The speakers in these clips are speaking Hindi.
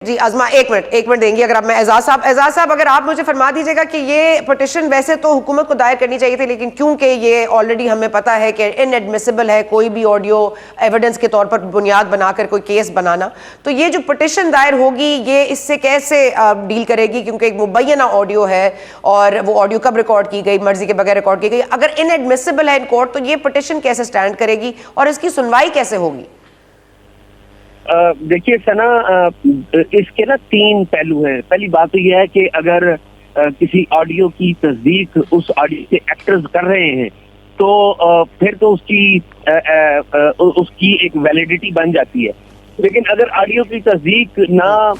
जी अज़मा एक मिनट देंगी अगर आप। मैं एजाज साहब अगर आप मुझे फरमा दीजिएगा कि ये पिटिशन वैसे तो हुकूमत को दायर करनी चाहिए थी, लेकिन क्योंकि ये ऑलरेडी हमें पता है कि इनएडमिसिबल है कोई भी ऑडियो एविडेंस के तौर पर बुनियाद बनाकर कोई केस बनाना, तो ये जो पिटिशन दायर होगी ये इससे कैसे डील करेगी? क्योंकि एक मुबैना ऑडियो है और वो ऑडियो कब रिकॉर्ड की गई, मर्जी के बगैर रिकॉर्ड की गई। अगर इनएडमिसिबल है इन कोर्ट तो ये पिटिशन कैसे स्टैंड करेगी और इसकी सुनवाई कैसे होगी? देखिए सना, इसके ना तीन पहलू हैं। पहली बात तो यह है कि अगर किसी ऑडियो की तस्दीक उस ऑडियो के एक्टर्स कर रहे हैं तो फिर तो उसकी एक वैलिडिटी बन जाती है। लेकिन अगर ऑडियो की तस्दीक ना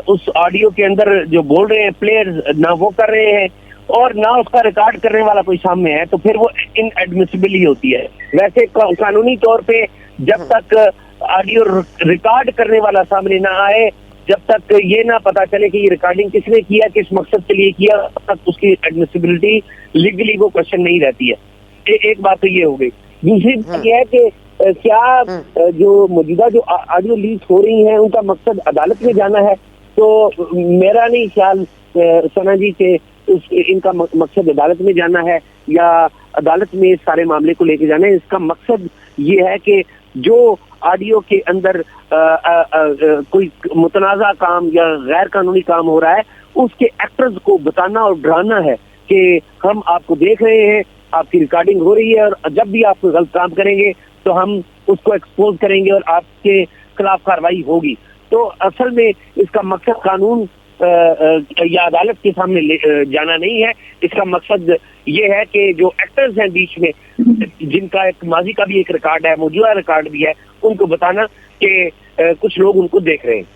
उस ऑडियो के अंदर जो बोल रहे हैं प्लेयर्स ना वो कर रहे हैं और ना उसका रिकॉर्ड करने वाला कोई सामने है, तो फिर वो इनएडमिसिबल ही होती है। वैसे कानूनी तौर पे जब तक ऑडियो रिकॉर्ड करने वाला सामने ना आए, जब तक ये ना पता चले कि ये रिकॉर्डिंग किसने किया, किस मकसद के लिए किया, तब तक उसकी एडमिसिबिलिटी लीगली वो क्वेश्चन नहीं रहती है। एक बात तो ये हो गई। दूसरी बात यह है कि क्या जो मौजूदा जो ऑडियो लीक हो रही हैं उनका मकसद अदालत में जाना है? तो मेरा नहीं ख्याल सना जी के इनका मकसद अदालत में जाना है या अदालत में इस सारे मामले को लेके जाना है। इसका मकसद ये है कि जो ऑडियो के अंदर कोई मुतनाज़ा काम या गैर कानूनी काम हो रहा है उसके एक्टर्स को बताना और डराना है कि हम आपको देख रहे हैं, आपकी रिकॉर्डिंग हो रही है और जब भी आप गलत काम करेंगे तो हम उसको एक्सपोज करेंगे और आपके खिलाफ कार्रवाई होगी। तो असल में इसका मकसद कानून या अदालत के सामने जाना नहीं है। इसका मकसद ये है कि जो एक्टर्स हैं बीच में, जिनका एक माजी का भी एक रिकॉर्ड है, मौजूदा रिकॉर्ड भी है, उनको बताना कि कुछ लोग उनको देख रहे हैं।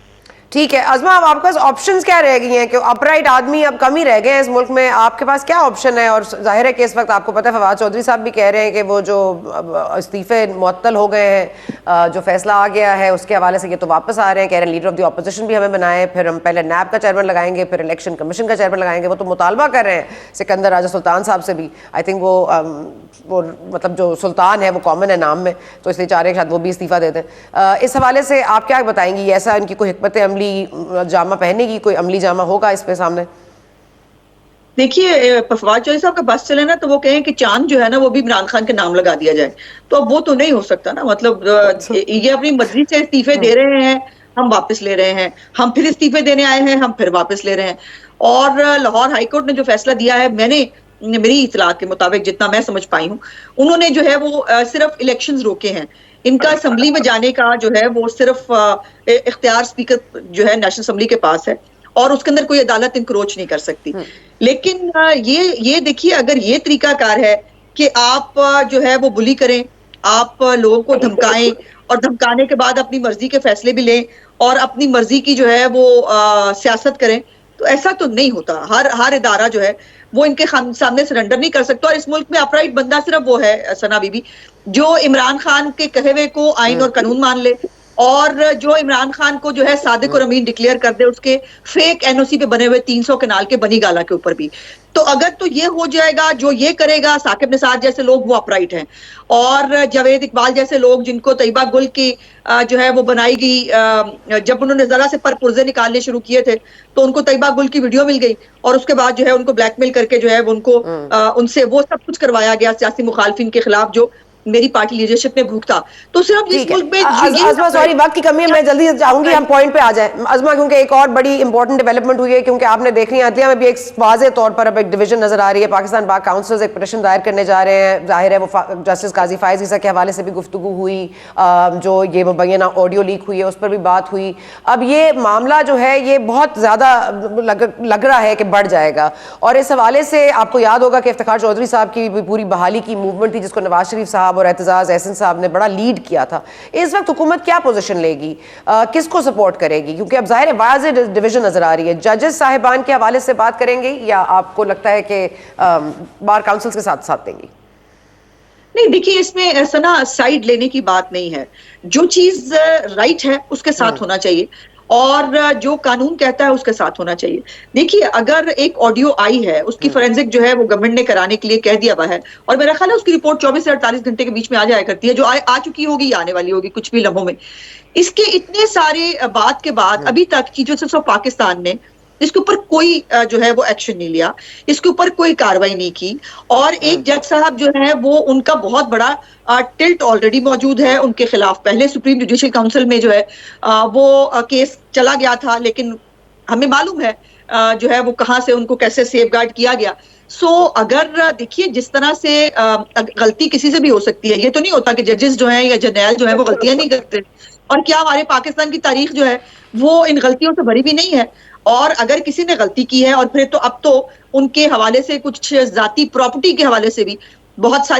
ठीक है अज़मा, अब आपके पास ऑप्शंस क्या रह गई हैं? कि अपराइट आदमी अब कम ही रह गए हैं इस मुल्क में, आपके पास क्या ऑप्शन है? और जाहिर है कि इस वक्त आपको पता है फवाद चौधरी साहब भी कह रहे हैं कि वो जो इस्तीफे मुअत्तल हो गए हैं, जो फैसला आ गया है उसके हवाले से ये तो वापस आ रहे हैं, कह रहे हैं लीडर ऑफ द अपोजिशन भी हमें बनाए, फिर हम पहले नैब का चेयरमैन लगाएंगे, फिर इलेक्शन कमीशन का चेयरमैन लगाएंगे। वो तो मुतालबा कर रहे हैं सिकंदर राजा सुल्तान साहब से भी। आई थिंक वो मतलब जो सुल्तान है वो कॉमन है नाम में, तो इसलिए चाह रहे हैं शायद वो भी इस्तीफा दे दें। इस हवाले से आप क्या बताएंगी? ऐसा इनकी कोई हिकमत अमली जामा पहनेगी, कोई अमली जामा होगा इस पे सामने? देखिए फवाद चौधरी साहब का बस चले ना तो वो कहें कि चांद जो है ना वो भी इमरान खान के नाम लगा दिया जाए, तो अब वो तो नहीं हो सकता ना। मतलब ये अपनी मर्जी से इस्तीफे दे रहे हैं, हम वापस ले रहे हैं, हम फिर इस्तीफे देने आए हैं, हम फिर वापस ले रहे हैं। और लाहौर हाईकोर्ट ने जो फैसला दिया है, मेरी इतला के मुताबिक जितना मैं समझ पाई हूँ, उन्होंने जो है वो सिर्फ इलेक्शंस रोके हैं। इनका असेंबली में जाने का जो है वो सिर्फ इख्तियार स्पीकर जो है नेशनल असेंबली के पास है और उसके अंदर कोई अदालत इंक्रोच नहीं कर सकती। लेकिन ये देखिए, अगर ये तरीकाकार है कि आप जो है वो बुली करें, आप लोगों को धमकाएं और धमकाने के बाद अपनी मर्जी के फैसले भी लें और अपनी मर्जी की जो है वो सियासत करें, तो ऐसा तो नहीं होता। हर इदारा जो है वो इनके सामने सरेंडर नहीं कर सकता। और इस मुल्क में अपराइट बंदा सिर्फ वो है सना बीबी जो इमरान खान के कहे हुए को आइन और कानून मान ले और जो इमरान खान को जो है सादिक और अमीन डिक्लेयर कर दे उसके फेक एनओसी पे बने हुए 300 कनाल के बनी गाला के ऊपर भी। तो अगर तो ये हो जाएगा, जो ये करेगा साकिब निसार जैसे लोग वो अपराइट हैं और जावेद इकबाल जैसे लोग जिनको तैयबा गुल की जो है वो बनाई गई, जब उन्होंने जरा से पर पुर्जे निकालने शुरू किए थे तो उनको तैयबा गुल की वीडियो मिल गई और उसके बाद जो है उनको ब्लैकमेल करके जो है उनको उनसे वो सब कुछ करवाया गया सियासी मुखालफिन के खिलाफ जो मेरी पार्टी लीडरशिप ने भूखता। तो सिर्फ इस मुल्क में अज़मा सॉरी वक्त की कमी है, मैं जल्दी से चाहूंगी हम पॉइंट पे आ जाएं अज़मा, क्योंकि एक और बड़ी इंपॉर्टेंट डेवलपमेंट हुई है। क्योंकि आपने देख लिया अदलिया में भी एक वाज़े तौर पर अब एक डिवीजन नजर आ रही है। पाकिस्तान बार काउंसिल एक पिटीशन दायर करने जा रहे हैं, जाहिर है वो जस्टिस काजी फायज ईसा के हवाले से भी गुफ्तगू हुई, जो ये मुबैना ऑडियो लीक हुई है उस पर भी बात हुई। अब ये मामला जो है ये बहुत ज्यादा लग रहा है कि बढ़ जाएगा और इस हवाले से आपको याद होगा कि इफ्तिखार चौधरी साहब की पूरी बहाली की मूवमेंट थी जिसको नवाज शरीफ साहब और एतजाज एहसन साहब ने बड़ा लीड किया था। इस वक्त हुकूमत क्या पोजीशन लेगी, किसको सपोर्ट करेगी? क्योंकि अब जाहिर है वाज़े डिवीजन नजर आ रही है। जजेस साहिबान के हवाले से बात करेंगे या आपको लगता है कि बार काउंसिल के साथ साथ देंगी? नहीं, देखिए इसमें ऐसा ना साइड लेने की बात नहीं है। जो चीज राइट है उसके साथ होना चाहिए और जो कानून कहता है उसके साथ होना चाहिए। देखिए, अगर एक ऑडियो आई है, उसकी फोरेंसिक जो है वो गवर्नमेंट ने कराने के लिए कह दिया हुआ है, और मेरा ख्याल है उसकी रिपोर्ट 24 से 48 घंटे के बीच में आ जाया करती है, जो आ चुकी होगी या आने वाली होगी कुछ भी लम्हों में। इसके इतने सारे बात के बाद अभी तक चीफ जस्टिस ऑफ पाकिस्तान ने इसके ऊपर कोई जो है वो एक्शन नहीं लिया, इसके ऊपर कोई कार्रवाई नहीं की। और एक जज साहब जो है वो, उनका बहुत बड़ा टिल्ट ऑलरेडी मौजूद है उनके खिलाफ। पहले सुप्रीम जुडिशियल काउंसिल में जो है वो केस चला गया था, लेकिन हमें मालूम है जो है वो कहां से उनको कैसे सेफगार्ड किया गया। सो अगर देखिए, जिस तरह से गलती किसी से भी हो सकती है, ये तो नहीं होता कि जजेस जो हैं या जर्नैल जो है वो गलतियां नहीं करते। और क्या हमारे पाकिस्तान की तारीख जो है वो इन गलतियों से भरी भी नहीं है। और अगर किसी ने गलती की है, और फिर तो अब तो उनके हवाले से कुछ जाती प्रॉपर्टी के हवाले से भी बहुत सारी